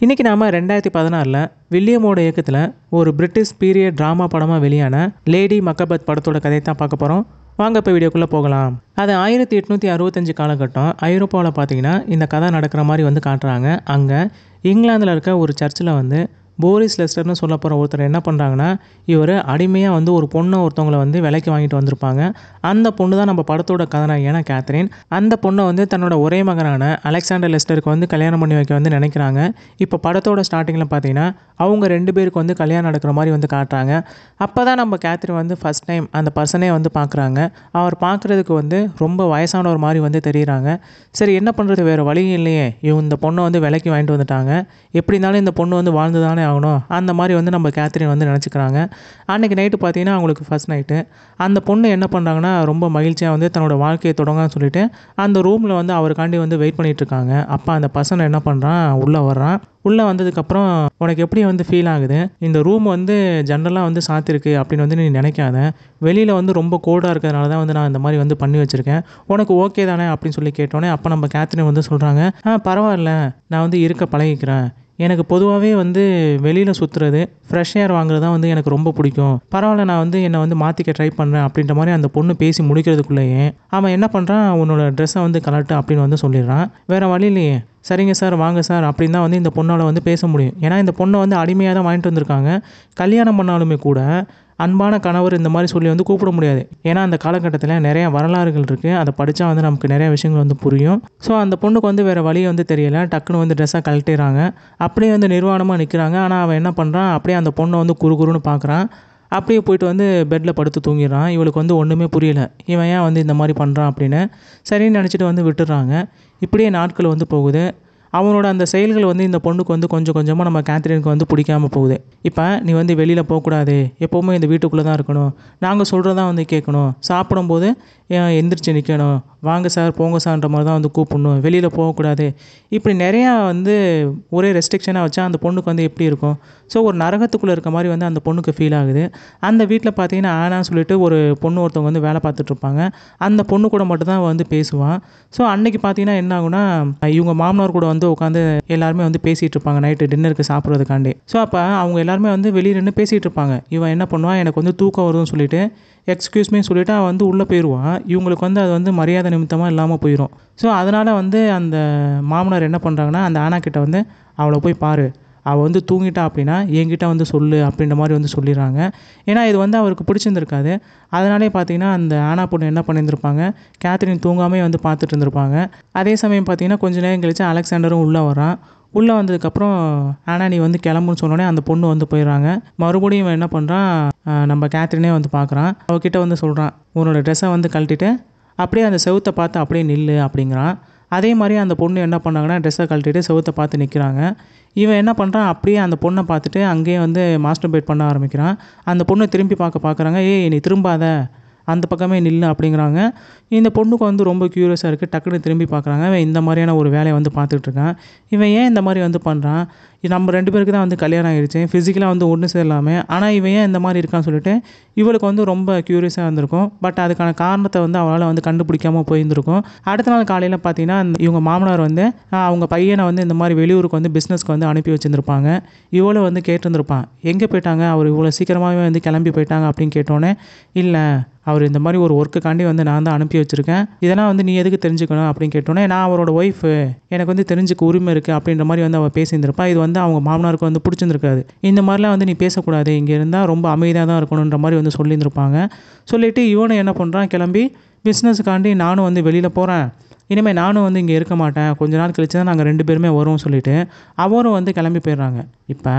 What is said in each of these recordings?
இன்றைக்கி நாம் 2016 வில்லியமோட இயக்கத்தில் ஒரு பிரிட்டிஷ் பீரியட் ட்ராமா படமாக வெளியான லேடி மக்கபத் படத்தோட கதையை தான் பார்க்க போகிறோம். வாங்க இப்போ வீடியோக்குள்ளே போகலாம். அது 1865 காலகட்டம் ஐரோப்பாவில் பார்த்தீங்கன்னா இந்த கதை நடக்கிற மாதிரி வந்து காட்டுறாங்க. அங்கே இங்கிலாந்தில் இருக்க ஒரு சர்ச்சில் வந்து போரிஸ் லெஸ்டர்னு சொல்ல போகிற ஒருத்தர் என்ன பண்ணுறாங்கன்னா, இவர் அடிமையாக வந்து ஒரு பொண்ணை ஒருத்தவங்களை வந்து விலைக்கு வாங்கிட்டு வந்திருப்பாங்க. அந்த பொண்ணு தான் நம்ம படத்தோட கதாநாயகியான கேத்ரின். அந்த பொண்ணை வந்து தன்னோட ஒரே மகனான அலெக்சாண்டர் லெஸ்டருக்கு வந்து கல்யாணம் பண்ணி வைக்க வந்து நினைக்கிறாங்க. இப்போ படத்தோட ஸ்டார்டிங்கில் பார்த்தீங்கன்னா அவங்க 2 பேருக்கு வந்து கல்யாணம் நடக்கிற மாதிரி வந்து காட்டுறாங்க. அப்போ தான் நம்ம கேத்ரின் வந்து ஃபஸ்ட் டைம் அந்த பர்சனே வந்து பார்க்குறாங்க. அவர் பார்க்குறதுக்கு வந்து ரொம்ப வயசானவர் மாதிரி வந்து தெரியுறாங்க. சரி என்ன பண்ணுறது, வேறு வழி இல்லையே, இந்த பொண்ணை வந்து விலைக்கு வாங்கிட்டு வந்துட்டாங்க, எப்படி இருந்தாலும் இந்த பொண்ணு வந்து வாழ்ந்து தானே ஆகணும், அந்த மாதிரி வந்து நம்ம கேத்ரின் வந்து நினச்சிக்கிறாங்க. அன்றைக்கி நைட்டு பார்த்தீங்கன்னா அவங்களுக்கு ஃபஸ்ட் நைட்டு. அந்த பொண்ணு என்ன பண்ணுறாங்கன்னா ரொம்ப மகிழ்ச்சியாக வந்து தன்னோட வாழ்க்கையை தொடங்கன்னு சொல்லிட்டு அந்த ரூமில் வந்து அவருக்காண்டி வந்து வெயிட் பண்ணிகிட்ருக்காங்க. அப்போ அந்த பர்சன் என்ன பண்ணுறான், உள்ளே வர்றான். உள்ளே வந்ததுக்கப்புறம் உனக்கு எப்படி வந்து ஃபீல் ஆகுது, இந்த ரூம் வந்து ஜன்னலாக வந்து சாத்திருக்கு அப்படின்னு வந்து நீ நினைக்காத, வெளியில் வந்து ரொம்ப கோல்டாக இருக்கிறதுனால தான் வந்து நான் இந்த மாதிரி வந்து பண்ணி வச்சுருக்கேன், உனக்கு ஓகே தானே அப்படின்னு சொல்லி கேட்டோன்னே அப்போ நம்ம கேத்ரின் வந்து சொல்கிறாங்க, பரவாயில்ல, நான் வந்து இருக்க பழகிக்கிறேன், எனக்கு பொதுவாகவே வந்து வெளியில் சுற்றுறது ஃப்ரெஷ் ஏர் வாங்குறது தான் வந்து எனக்கு ரொம்ப பிடிக்கும், பரவாயில்ல நான் வந்து என்னை வந்து மாற்றிக்க ட்ரை பண்ணுறேன் அப்படின்ற மாதிரி அந்த பொண்ணு பேசி முடிக்கிறதுக்குள்ளேயே அவன் என்ன பண்ணுறான், உன்னோட ட்ரெஸ்ஸை வந்து கலட்டு அப்படின்னு வந்து சொல்லிடுறான். வேறு வழி இல்லையே, சரிங்க சார் வாங்க சார் அப்படின்னு தான் வந்து இந்த பொண்ணால் வந்து பேச முடியும். ஏன்னா இந்த பொண்ணை வந்து அடிமையாக தான் வாங்கிட்டு வந்திருக்காங்க. கல்யாணம் பண்ணாலுமே கூட அன்பான கணவர் இந்த மாதிரி சொல்லி வந்து கூப்பிட முடியாது. ஏன்னா அந்த காலகட்டத்தில் நிறைய வரலாறுகள் இருக்குது, அதை படித்தா வந்து நமக்கு நிறைய விஷயங்கள் வந்து புரியும். ஸோ அந்த பொண்ணுக்கு வந்து வேறு வழி வந்து தெரியலை, டக்குன்னு வந்து ட்ரெஸ்ஸாக கழட்டிடுறாங்க. அப்படியே வந்து நிர்வாணமாக நிற்கிறாங்க. ஆனால் அவன் என்ன பண்ணுறான், அப்படியே அந்த பொண்ணை வந்து குறுகுறுன்னு பார்க்குறான். அப்படியே போயிட்டு வந்து பெட்டில் படுத்து தூங்கிடுறான். இவளுக்கு வந்து ஒன்றுமே புரியலை, இவன் ஏன் வந்து இந்த மாதிரி பண்ணுறான் அப்படின்னு. சரின்னு நினச்சிட்டு வந்து விட்டுடுறாங்க. இப்படியே நாட்கள் வந்து போகுது. அவனோட அந்த செயல்கள் வந்து இந்த பொண்ணுக்கு வந்து கொஞ்சம் கொஞ்சமாக நம்ம கேத்ரினுக்கு வந்து பிடிக்காமல் போகுது. இப்போ நீ வந்து வெளியில் போகக்கூடாது, எப்போவுமே இந்த வீட்டுக்குள்ளே தான் இருக்கணும், நாங்கள் சொல்கிறதான் வந்து கேட்கணும், சாப்பிடும்போது எந்திரிச்சு நிற்கணும், வாங்க சார் போங்க சார்ன்ற மாதிரி தான் வந்து கூப்பிடணும், வெளியில் போகக்கூடாது, இப்படி நிறையா வந்து ஒரே ரெஸ்ட்ரிக்ஷனாக வச்சா அந்த பொண்ணுக்கு வந்து எப்படி இருக்கும். ஸோ ஒரு நரகத்துக்குள்ளே இருக்க மாதிரி வந்து அந்த பொண்ணுக்கு ஃபீல் ஆகுது. அந்த வீட்டில் பார்த்தீங்கன்னா ஆனான்னு சொல்லிட்டு ஒரு பொண்ணு ஒருத்தவங்க வந்து வேலை பார்த்துட்ருப்பாங்க. அந்த பொண்ணு கூட மட்டும்தான் வந்து பேசுவான். ஸோ அன்றைக்கி பார்த்தீங்கன்னா என்ன ஆகுனா, இவங்க மாமனார் கூட வந்து உட்காந்து எல்லாருமே வந்து பேசிகிட்டு இருப்பாங்க நைட்டு டின்னருக்கு சாப்பிட்றதுக்காண்டி. ஸோ அப்போ அவங்க எல்லாருமே வந்து வெளியே நின்று பேசிகிட்டு இருப்பாங்க. இவன் என்ன பண்ணுவான், எனக்கு வந்து தூக்கம் வருதுன்னு சொல்லிட்டு எக்ஸ்கியூஸ்மே சொல்லிவிட்டு அவன் வந்து உள்ளே போயிடுவான். இவங்களுக்கு வந்து அது வந்து மரியாதை நிமித்தமாக இல்லாமல் போயிடும். ஸோ அதனால் வந்து அந்த மாமனார் என்ன பண்ணுறாங்கன்னா, அந்த ஆனா கிட்ட வந்து அவளை போய் பாரு, அவள் வந்து தூங்கிட்டா அப்படின்னா என்கிட்ட வந்து சொல்லு அப்படின்ற மாதிரி வந்து சொல்லிடுறாங்க. ஏன்னா இது வந்து அவருக்கு பிடிச்சிருந்துருக்காது. அதனாலே பார்த்தீங்கன்னா அந்த ஆனா பொண்ணு என்ன பண்ணியிருந்திருப்பாங்க, கேத்ரின் தூங்காமே வந்து பார்த்துட்டு இருந்திருப்பாங்க. அதே சமயம் பார்த்தீங்கன்னா கொஞ்சம் நேரம் கழிச்சு அலெக்சாண்டரும் உள்ளே வரான். உள்ளே வந்ததுக்கப்புறம் ஆனா நீ வந்து கிளம்புன்னு சொன்னோடனே அந்த பொண்ணு வந்து போயிடுறாங்க. மறுபடியும் இவன் என்ன பண்ணுறான், நம்ம கேத்ரினே வந்து பார்க்குறான். அவகிட்ட வந்து சொல்கிறான், உன்னோட ட்ரெஸ்ஸை வந்து கழட்டிட்டு அப்படியே அந்த செவுத்தை பார்த்து அப்படியே நில்லு அப்படிங்கிறான். அதே மாதிரி அந்த பொண்ணு என்ன பண்ணாங்கன்னா ட்ரெஸ்ஸை கழட்டிட்டு செவுத்தை பார்த்து நிற்கிறாங்க. இவன் என்ன பண்ணுறான், அப்படியே அந்த பொண்ணை பார்த்துட்டு அங்கேயே வந்து மாஸ்டர்பேட் பண்ண ஆரம்பிக்கிறான். அந்த பொண்ணை திரும்பி பார்க்குறாங்க. ஏய் நீ திரும்பாத, அந்த பக்கமே நில்லு அப்படிங்கிறாங்க. இந்த பொண்ணுக்கு வந்து ரொம்ப க்யூரியஸாக இருக்குது. டக்குன்னு திரும்பி பார்க்குறாங்க. இவன் இந்த மாதிரியான ஒரு வேலையை வந்து பார்த்துட்ருக்கான். இவன் ஏன் இந்த மாதிரி வந்து பண்ணுறான், நம்ம 2 பேருக்கு தான் வந்து கல்யாணம் ஆகிடுச்சு, ஃபிசிக்கலாக வந்து ஒன்று சேரலாமே, ஆனால் இவன் ஏன் இந்த மாதிரி இருக்கான்னு சொல்லிட்டு இவளுக்கு வந்து ரொம்ப க்யூரியஸாக இருந்திருக்கும். பட் அதுக்கான காரணத்தை வந்து அவளால் வந்து கண்டுபிடிக்காமல் போயிருந்திருக்கும். அடுத்த நாள் காலையில் பார்த்தீங்கன்னா இவங்க மாமனார் வந்து அவங்க பையனை வந்து இந்த மாதிரி வெளியூருக்கு வந்து பிஸ்னஸ்க்கு வந்து அனுப்பி வச்சுருந்துருப்பாங்க. இவ்வளோ வந்து கேட்டிருந்துருப்பான், எங்கே போயிட்டாங்க, அவர் இவ்வளோ சீக்கிரமாகவே வந்து கிளம்பி போயிட்டாங்க அப்படின்னு கேட்டோன்னே, இல்லை அவர் இந்த மாதிரி ஒரு ஒர்க்குக்காண்டி வந்து நான் தான் அனுப்பி வச்சுருக்கேன், இதெல்லாம் வந்து நீ எதுக்கு தெரிஞ்சுக்கணும் அப்படின்னு கேட்டோன்னே, நான் அவரோட ஒய்ஃபு, எனக்கு வந்து தெரிஞ்சுக்க உரிமை இருக்குது அப்படின்ற மாதிரி வந்து அவள் பேசியிருந்திருப்பா. இது வந்து அவங்க மாமனாருக்கு வந்து பிடிச்சிருந்துருக்காது. இந்த மாதிரிலாம் வந்து நீ பேசக்கூடாது, இங்கே இருந்தால் ரொம்ப அமைதியாக தான் இருக்கணுன்ற மாதிரி வந்து சொல்லியிருந்திருப்பாங்க. சொல்லிவிட்டு இவனை என்ன பண்ணுறான், கிளம்பி பிஸ்னஸுக்காண்டி நானும் வந்து வெளியில் போகிறேன், இனிமேல் நானும் வந்து இங்கே இருக்க மாட்டேன், கொஞ்ச நாள் கழிச்சு தான் நாங்கள் 2 பேருமே வருவோம் சொல்லிவிட்டு அவரும் வந்து கிளம்பி போயிடுறாங்க. இப்போ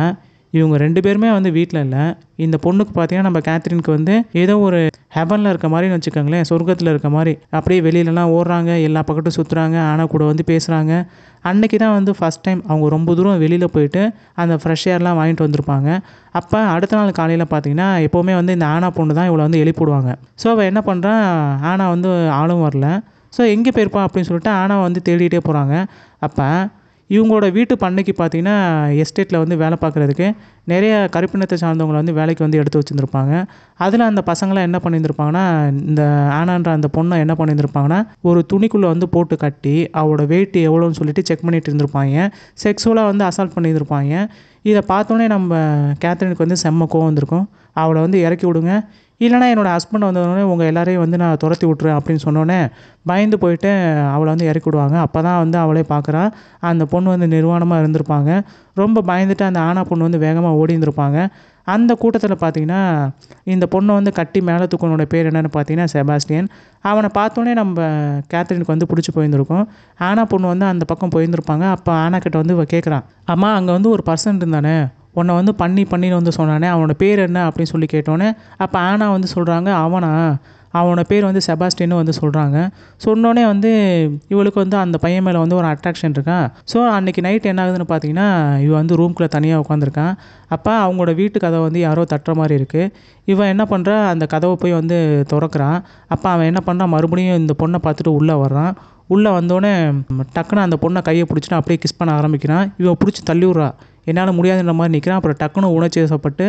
இவங்க 2 பேருமே வந்து வீட்டில் இல்லை. இந்த பொண்ணுக்கு பார்த்தீங்கன்னா நம்ம கேத்ரினுக்கு வந்து ஏதோ ஒரு ஹெவனில் இருக்க மாதிரின்னு வச்சுக்கோங்களேன், சொர்க்கத்தில் இருக்க மாதிரி அப்படியே வெளியிலலாம் ஓடுறாங்க, எல்லா பக்கட்டும் சுற்றுறாங்க, ஆனால் கூட வந்து பேசுகிறாங்க. அன்றைக்கி தான் வந்து ஃபஸ்ட் டைம் அவங்க ரொம்ப தூரம் வெளியில் போயிட்டு அந்த ஃப்ரெஷ் ஏர்லாம் வாங்கிட்டு வந்திருப்பாங்க. அப்போ அடுத்த நாள் காலையில் பார்த்தீங்கன்னா எப்போவுமே வந்து இந்த ஆனா பொண்ணு தான் இவளை வந்து எழுப்பிவிடுவாங்க. ஸோ அவள் என்ன பண்ணுறான், ஆனா வந்து ஆளும் வரல, ஸோ எங்கே போயிருப்பா அப்படின்னு சொல்லிட்டு ஆனாவை வந்து தேடிகிட்டே போகிறாங்க. அப்போ இவங்களோட வீட்டு பண்ணைக்கு பார்த்தீங்கன்னா எஸ்டேட்டில் வந்து வேலை பார்க்குறதுக்கு நிறைய கருப்பினத்தை சார்ந்தவங்களை வந்து வேலைக்கு வந்து எடுத்து வச்சுருந்துருப்பாங்க. அதில் அந்த பசங்களாம் என்ன பண்ணியிருந்திருப்பாங்கன்னா, இந்த ஆனான்ற அந்த பொண்ணை என்ன பண்ணியிருந்திருப்பாங்கன்னா, ஒரு துணிக்குள்ளே வந்து போட்டு கட்டி அவளோட வெயிட் எவ்வளோன்னு சொல்லிட்டு செக் பண்ணிட்டு இருந்திருப்பாங்க. செக்ஸுவலாக வந்து அசால்ட் பண்ணியிருந்திருப்பாங்க. இதை பார்த்தோன்னே நம்ம கேத்ரினுக்கு வந்து செம்ம கோவம் வந்திருக்கும். அவளை வந்து இறக்கி விடுங்க, இல்லைனா என்னோடய ஹஸ்பண்ட் வந்தோடனே உங்கள் எல்லாரையும் வந்து நான் துரத்தி விட்ருவேன் அப்படின்னு சொன்னோன்னே பயந்து போயிட்டு அவளை வந்து இறக்கி விடுவாங்க. அப்போ தான் வந்து அவளே பார்க்குறா, அந்த பொண்ணு வந்து நிர்வாணமாக இருந்திருப்பாங்க. ரொம்ப பயந்துட்டு அந்த ஆனா பொண்ணு வந்து வேகமாக ஓடி இருந்திருப்பாங்க. அந்த கூட்டத்தில் பார்த்தீங்கன்னா இந்த பொண்ணை வந்து கட்டி மேலே தூக்கனோட பேர் என்னென்னு பார்த்தீங்கன்னா செபாஸ்டியன். அவனை பார்த்தோன்னே நம்ம கேத்ரினுக்கு வந்து பிடிச்சி போயிருந்திருக்கும். ஆனா பொண்ணு வந்து அந்த பக்கம் போயிருந்திருப்பாங்க. அப்போ ஆனா கிட்ட வந்து இவ கேட்குறான், அம்மா அங்கே வந்து ஒரு பர்சன் இருந்தானே, உன்னை வந்து பண்ணின்னு வந்து சொன்னானே, அவனோட பேர் என்ன அப்படின்னு சொல்லி கேட்டோன்னே அப்போ ஆனா வந்து சொல்கிறாங்க, அவனோட பேர் வந்து செபாஸ்டின்னு வந்து சொல்கிறாங்க. சொன்னோடனே வந்து இவளுக்கு வந்து அந்த பையன் மேலே வந்து ஒரு அட்ராக்ஷன் இருக்கான். ஸோ அன்றைக்கி நைட் என்ன ஆகுதுன்னு பார்த்தீங்கன்னா, இவன் வந்து ரூம்குள்ளே தனியாக உட்காந்துருக்கான். அப்போ அவங்களோட வீட்டு கதவை வந்து யாரோ தட்டுற மாதிரி இருக்குது. இவன் என்ன பண்ணுறா, அந்த கதவை போய் வந்து திறக்கிறான். அப்போ அவன் என்ன பண்ணுறான், மறுபடியும் இந்த பொண்ணை பார்த்துட்டு உள்ளே வர்றான். உள்ளே வந்தோடனே டக்குன்னு அந்த பொண்ணை கையை பிடிச்சிட்டு அப்படியே கிஸ் பண்ண ஆரம்பிக்கிறான். இவன் பிடிச்சி தள்ளி விட்றா, என்னால் முடியாதுன்ற மாதிரி நிற்கிறான். அப்புறம் டக்குன்னு உணர்ச்சி வசப்பட்டு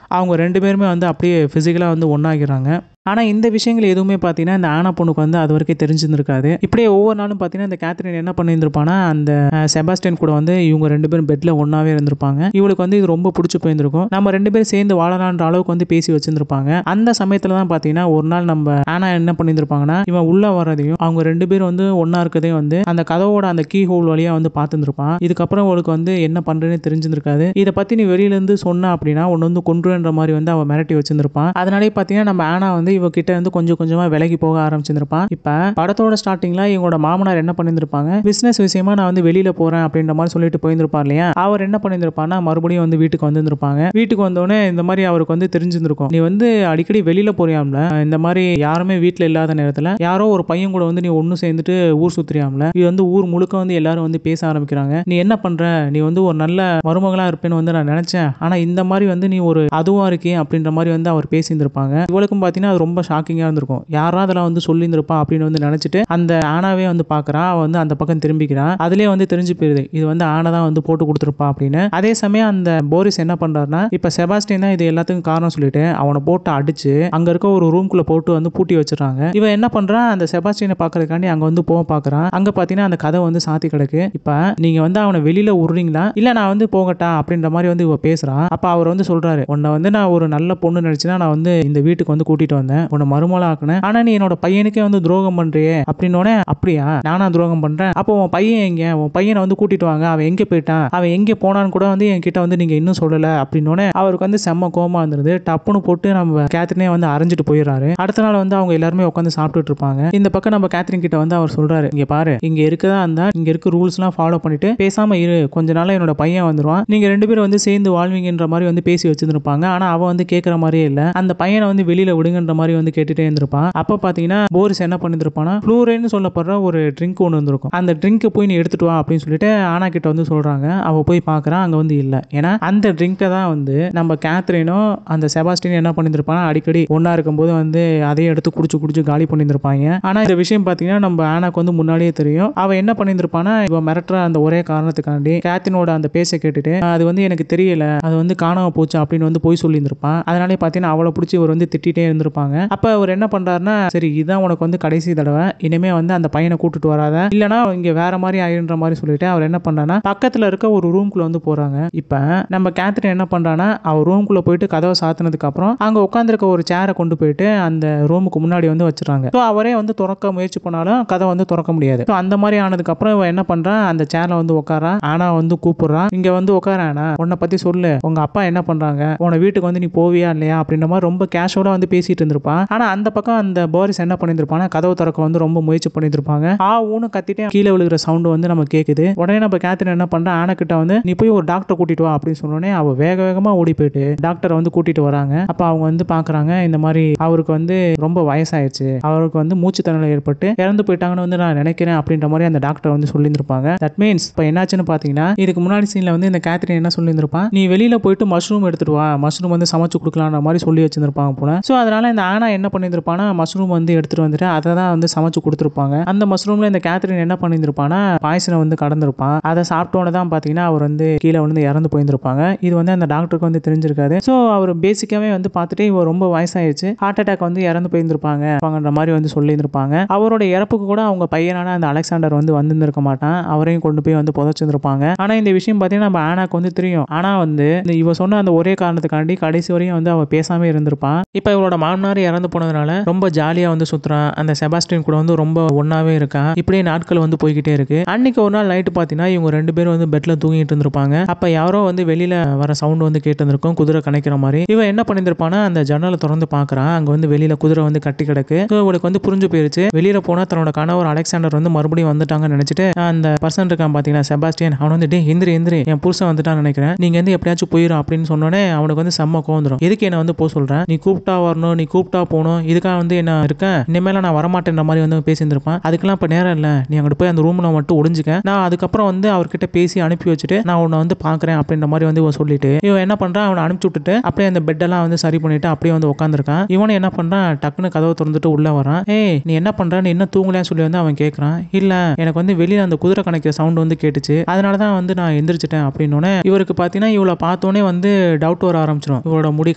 அவங்க 2 பேருமே வந்து அப்படியே ஃபிசிக்கலாக வந்து ஒன்றாகிறாங்க. ஆனால் இந்த விஷயங்கள் எதுவுமே பார்த்தீங்கன்னா இந்த ஆனா பொண்ணுக்கு வந்து அது வரைக்கும் தெரிஞ்சிருந்திருக்காது. இப்படியே ஒவ்வொரு நாளும் பார்த்தீங்கன்னா இந்த கேத்ரின் என்ன பண்ணியிருந்திருப்பானா, அந்த செபாஸ்டியன் கூட வந்து இவங்க 2 பேரும் பெட்டில் ஒன்றாவே இருந்திருப்பாங்க. இவளுக்கு வந்து இது ரொம்ப பிடிச்சி போயிருந்திருக்கும். நம்ம 2 பேரும் சேர்ந்து வாழலான்ற அளவுக்கு வந்து பேசி வச்சிருந்திருப்பாங்க. அந்த சமயத்தில் தான் பார்த்தீங்கன்னா ஒரு நாள் நம்ம ஆனா என்ன பண்ணியிருந்திருப்பாங்கன்னா, இவன் உள்ளே வர்றதையும் அவங்க 2 பேரும் வந்து ஒன்றா இருக்கதையும் வந்து அந்த கதவோட அந்த கீ ஹோல் வழியாக வந்து பார்த்துருப்பான். இதுக்கப்புறம் அவளுக்கு வந்து என்ன பண்ணுறேன்னு தெரிஞ்சிருக்காது. இதை பற்றி நீ வெளியிலேருந்து சொன்ன அப்படின்னா ஒன்று வந்து கொன்றுன்ற மாதிரி வந்து அவன் மிரட்டி வச்சிருந்திருப்பான். அதனாலே பார்த்தீங்கன்னா நம்ம ஆனா வந்து இவகிட்ட வந்து கொஞ்சம் கொஞ்சமாக விலகி போக ஆரம்பிச்சிருப்பான். இப்போ படத்தோட ஸ்டார்டிங்ல இவங்களோட மாமனார் என்ன பண்ணியிருந்திருப்பாங்க, பிசினஸ் விஷயமா நான் வந்து வெளியில போறேன் அப்படின்ற மாதிரி சொல்லிட்டு போயிருந்திருப்பார் இல்லையா. அவர் என்ன பண்ணியிருந்திருப்பான்னா மறுபடியும் வந்து வீட்டுக்கு வந்திருப்பாங்க. வீட்டுக்கு வந்தோடனே இந்த மாதிரி அவருக்கு வந்து தெரிஞ்சிருந்திருக்கும், நீ வந்து அடிக்கடி வெளியில போறியாம்ல, இந்த மாதிரி யாருமே வீட்டில் இல்லாத நேரத்தில் யாரோ ஒரு பையன் கூட வந்து நீ ஒன்று சேர்ந்துட்டு ஊர் சுத்துறியாம்ல, இது வந்து ஊர் முழுக்க வந்து எல்லாரும் வந்து பேச ஆரம்பிக்கிறாங்க. நீ என்ன பண்ற, நீ வந்து ஒரு நல்ல மருமகளா இருப்பேன்னு வந்து நான் நினைச்சேன், ஆனா இந்த மாதிரி வந்து நீ ஒரு அதுவா இருக்கே அப்படின்ற மாதிரி வந்து அவர் பேசியிருந்திருப்பாங்க. இவளுக்கும் பார்த்தீங்கன்னா அது ரொம்ப ஷாக்கிங்காக இருந்திருக்கும். யாராவது அதெல்லாம் வந்து சொல்லியிருந்திருப்பா அப்படின்னு வந்து நினைச்சிட்டு அந்த ஆனாவே வந்து பார்க்குறா. அவள் வந்து அந்த பக்கம் திரும்பிக்கிறான். அதுலேயே வந்து தெரிஞ்சு போயிருது இது வந்து ஆனா தான் வந்து போட்டு கொடுத்துருப்பா அப்படின்னு. அதே சமயம் அந்த போரிஸ் என்ன பண்றாருன்னா, இப்போ செபாஸ்டியன் தான் இது எல்லாத்துக்கும் காரணம் சொல்லிட்டு அவனை போட்டு அடிச்சு அங்க இருக்க ஒரு ரூம்குள்ள போட்டு வந்து பூட்டி வச்சிடறாங்க. இவன் என்ன பண்றான், அந்த செபாஸ்டியனை பார்க்கறதுக்காண்டி அங்க வந்து போக பார்க்கறான். அங்க பார்த்தீங்கன்னா அந்த கதை வந்து சாத்தி கிடக்கு. இப்போ நீங்க வந்து அவனை வெளியில விடுறீங்களா இல்ல நான் வந்து போகட்டா அப்படின்ற மாதிரி வந்து இவ பேசுறான். அப்ப அவர் வந்து சொல்றாரு, உன்னை வந்து நான் ஒரு நல்ல பொண்ணு நினைச்சுன்னா நான் வந்து இந்த வீட்டுக்கு வந்து கூட்டிட்டு வந்தேன், உன்னை மருமகளா ஆக்குனேன், ஆனா நீ என்னோட பையனுக்கே வந்து துரோகம் பண்றியே அப்படின்னோடனே, அப்படியா நானா துரோகம் பண்றேன், அப்போ உன் பையன் எங்க, உன் பையனை வந்து கூட்டிட்டு வாங்க, அவன் எங்க போயிட்டான், அவன் எங்க போனான்னு கூட வந்து என்கிட்ட வந்து நீங்க இன்னும் சொல்லல அப்படின்னோடனே அவருக்கு வந்து செம்ம கோவமா இருந்தது. டப்புன்னு போட்டு நம்ம கேத்ரினே வந்து அரைஞ்சிட்டு போயிடுறாரு. அடுத்த நாள் வந்து அவங்க எல்லாருமே உட்காந்து சாப்பிட்டுட்டு இருப்பாங்க. இந்த பக்கம் நம்ம கேத்ரின் கிட்ட வந்து அவர் சொல்றாரு, இங்க பாரு, இங்க இருக்கதா இருந்தா இங்க இருக்க ரூல்ஸ் எல்லாம் ஃபாலோ பண்ணிட்டு பேசாம இரு, கொஞ்ச நாள் என்னோட பையன் வந்துருவான், நீங்க 2 பேரும் வந்து சேர்ந்து வாழ்வீங்கன்ற மாதிரி வந்து பேசி வச்சிருப்பாங்க. ஆனா அவ வந்து கேட்கற மாதிரியே இல்ல, அந்த பையனை வந்து வெளியில விடுங்கன்ற மாதிரி வந்து கேட்டுட்டே இருந்திருப்பான். அப்ப பாத்தீங்கன்னா போரிஸ் என்ன பண்ணிருப்பானா, ஃப்ளூரேன்னு சொல்லப்படுற ஒரு ட்ரிங்க் ஒன்று வந்திருக்கும். அந்த ட்ரிங்க் போய் நீ எடுத்துட்டு வா அப்படின்னு சொல்லிட்டு ஆனா கிட்ட வந்து சொல்றாங்க. அவ போய் பாக்குறான், அங்க வந்து இல்ல. ஏன்னா அந்த ட்ரிங்கை தான் வந்து நம்ம கேத்ரினும் அந்த செபாஸ்டியனும் என்ன பண்ணிருப்பானா அடிக்கடி ஒன்னா இருக்கும்போது வந்து அதையும் எடுத்து குடிச்சு காலி பண்ணிருப்பாங்க. ஆனா இந்த விஷயம் பாத்தீங்கன்னா நம்ம ஆனாக்கு வந்து முன்னாடியே தெரியும். அவ என்ன பண்ணிருப்பானா, இவ மிரட்டுற அந்த ஒரே காரணத்துக்காண்டி கேத்ரினோட அந்த பேச கேட்டுட்டு அது வந்து எனக்கு தெரியல, அது வந்து காணாம போச்சு அப்படின்னு வந்து போய் சொல்லியிருந்திருப்பான். அதனாலே பாத்தீங்கன்னா அவளை பிடிச்சி இவர் வந்து திட்டிட்டே இருந்திருப்பாங்க. அப்ப அவர் என்ன பண்றாருன்னா, சரி இதான் உனக்கு வந்து கடைசி தடவை, இனிமே வந்து அந்த பையனை கூட்டிட்டு வராத, இல்லனா இங்க வேற மாதிரி ஆயிடுன்ற மாதிரி சொல்லிட்டு அவர் என்ன பண்றானா பக்கத்துல இருக்க ஒரு ரூம்குள்ள வந்து போறாங்க. இப்ப நம்ம கேத்ரின் என்ன பண்றானா, அவர் ரூம்குள்ள போயிட்டு கதவை சாத்தினதுக்கு அப்புறம் அங்க உட்கார்ந்திருக்க ஒரு சேரை கொண்டு போயிட்டு அந்த ரூமுக்கு முன்னாடி வந்து வச்சிடறாங்க. ஸோ அவரே வந்து திறக்க முயற்சி பண்ணாலும் கதை வந்து திறக்க முடியாது. ஸோ அந்த மாதிரி ஆனதுக்கு அப்புறம் இவன் என்ன பண்றான், அந்த சேர்ல வந்து உட்காரா. ஆனா வந்து கூப்பிடுறான், இங்க வந்து உட்கார, ஆனா உன்னை பத்தி சொல்லு, உங்க அப்பா என்ன பண்றாங்க, உன வீட்டுக்கு வந்து நீ போவியா இல்லையா அப்படின்ற மாதிரி ரொம்ப கேஷுவலா வந்து பேசிட்டு இருந்திருப்பான். ஆனா அந்த பக்கம் அந்த போரிஸ் என்ன பண்ணிருப்பானா, கதவு திறக்க வந்து ரொம்ப முயற்சி பண்ணிருப்பாங்க. ஊன்னு கத்திட்டே கீழே விழுகிற சவுண்ட் வந்து நம்ம கேக்குது. உடனே நம்ம கேத்ரின் என்ன பண்றா, ஆனா கிட்ட வந்து நீ போய் ஒரு டாக்டர் கூட்டிட்டு வா அப்படின்னு சொன்னோடனே அவ வேகமா ஓடி போயிட்டு டாக்டரை வந்து கூட்டிட்டு வராங்க. அப்ப அவங்க வந்து பாக்குறாங்க, இந்த மாதிரி அவருக்கு வந்து ரொம்ப வயசாயிருச்சு, அவருக்கு வந்து மூச்சு திணறல் ஏற்பட்டு இறந்து போயிட்டாங்கன்னு வந்து நான் நினைக்கிறேன் அப்படின்ற மாதிரி அந்த டாக்டர் வந்து சொல்லியிருந்திருப்பாங்க. தட் மீன்ஸ் இப்போ என்னாச்சுன்னு பாத்தீங்கன்னா, இதுக்கு முன்னாடி சீன்ல வந்து இந்த கேத்ரின் என்ன சொல்லியிருந்திருப்பான், நீ வெளியில போயிட்டு மஷ்ரூம் எடுத்துட்டு வா, மஷ்ரூம் வந்து சமைச்சு கொடுக்கலான்ற மாதிரி சொல்லி வச்சிருந்திருப்பாங்க போல. ஸோ அதனால இந்த ஆனா என்ன பண்ணியிருப்பானா மஷ்ரூம் வந்து எடுத்துட்டு வந்துட்டு அதை தான் வந்து சமைச்சு கொடுத்துருப்பாங்க. அந்த மஷ்ரூம்ல இந்த கேத்ரின் என்ன பண்ணியிருப்பானா பாய்சனை வந்து கடந்திருப்பான். அதை சாப்பிட்டோன்னு தான் பார்த்தீங்கன்னா அவர் வந்து கீழே வந்து இறந்து போயிருந்திருப்பாங்க. இது வந்து அந்த டாக்டருக்கு வந்து தெரிஞ்சிருக்காது. ஸோ அவர் பேசிக்காவே வந்து பார்த்துட்டு இவர் ரொம்ப வயசாயிருச்சு, ஹார்ட் அட்டாக் வந்து இறந்து போயிருந்திருப்பாங்கன்ற மாதிரி வந்து சொல்லியிருந்திருப்பாங்க. அவரோட இறப்புக்கு கூட அவங்க பையனான அந்த அலெக்சாண்டர் வந்து வந்திருந்திருக்க மாட்டான். அவரையும் கொண்டு போய் வந்து புதைச்சிருந்திருப்பாங்க. ஆனா இந்த விஷயம் பார்த்தீங்கன்னா நம்ம ஆனாக்கு வந்து தெரியும். ஆனா வந்து இவ சொன்ன அந்த ஒரே காரணத்துக்காண்டி கடைசி வரையும் வந்து அவ பேசாம இருந்திருப்பான். இப்போ இவளோட மாமனார் இறந்து போனதுனால ரொம்ப ஜாலியா வந்து சுத்துறான். அந்த செபாஸ்டியன் கூட வந்து ரொம்ப ஒன்னாவே இருக்கான். இப்படியே நாட்கள் வந்து போய்கிட்டே இருக்கு. அன்னைக்கு ஒரு நாள் நைட்டு பார்த்தீங்கன்னா இவங்க 2 பேரும் வந்து பெட்ல தூங்கிட்டு இருந்திருப்பாங்க. அப்ப யாரோ வந்து வெளியில வர சவுண்ட் வந்து கேட்டு இருந்திருக்கும், குதிரை கணைக்கிற மாதிரி. இவன் என்ன பண்ணிருப்பானா அந்த ஜன்னலை திறந்து பார்க்கறான். அங்க வந்து வெளியில குதிரை வந்து கட்டி கிடக்கு. இவளுக்கு வந்து புரிஞ்சு போயிருச்சு, வெளியில போனா தன்னோட கணவர் அலெக்சாண்டர் வந்து மறுபடியும் வந்துட்டாங்கன்னு நினைச்சிட்டு அந்த பர்சன் இருக்கான் பாத்தீங்கன்னா செபாஸ்டியன், அவன் வந்து டே எந்திரி எந்திரி, என் புருஷன் வந்துட்டான்னு நினைக்கிறேன், நீங்க வந்து எப்படியாச்சும் போயிடும் அப்படின்னு சொன்னோன்னே அவனுக்கு வந்து செம்ம கோவம் வந்துடும். எதுக்கு என்ன வந்து போக சொல்றேன், நீ கூப்பிட்டா வரணும், நீ கூப்பிட்டா போகணும், இதுக்காக வந்து என்ன இருக்கேன், இனிமேல நான் வரமாட்டேன்ற மாதிரி வந்து பேசியிருந்திருப்பான். அதுக்கெல்லாம் இப்ப நேரம் இல்லை, நீ அங்கிட்டு போய் அந்த ரூம்ல மட்டும் ஒளிஞ்சுக்க, நான் அதுக்கப்புறம் வந்து அவர்கிட்ட பேசி அனுப்பி வச்சுட்டு நான் உன்னை வந்து பாக்குறேன் அப்படின்ற மாதிரி வந்து இவன் சொல்லிட்டு இவன் என்ன பண்றான், அவனை அனுப்பிச்சு விட்டுட்டு அப்படியே அந்த பெட்டெல்லாம் வந்து சரி பண்ணிட்டு அப்படியே வந்து உட்காந்துருக்கான். இவனை என்ன பண்றான், டக்குன்னு கதவை திறந்துட்டு உள்ள வரான். ஏய் நீ என்ன பண்ற, நீ என்ன தூங்கலையான்னு சொல்லி வந்து அவன் கேட்கறான். இல்ல எனக்கு வந்து வெளியில அந்த குதிரை கணக்கிற சவுண்ட் வந்து கேட்டுச்சு, அதனாலதான் வந்து நான் எந்திரிச்சிட்டேன் அப்படின்னோடனே இவருக்கு பாத்தீங்கன்னா இவளை பார்த்தோன்னே வந்து டவுட் வர ஆரம்பிச்சிடும். இவளோட முடி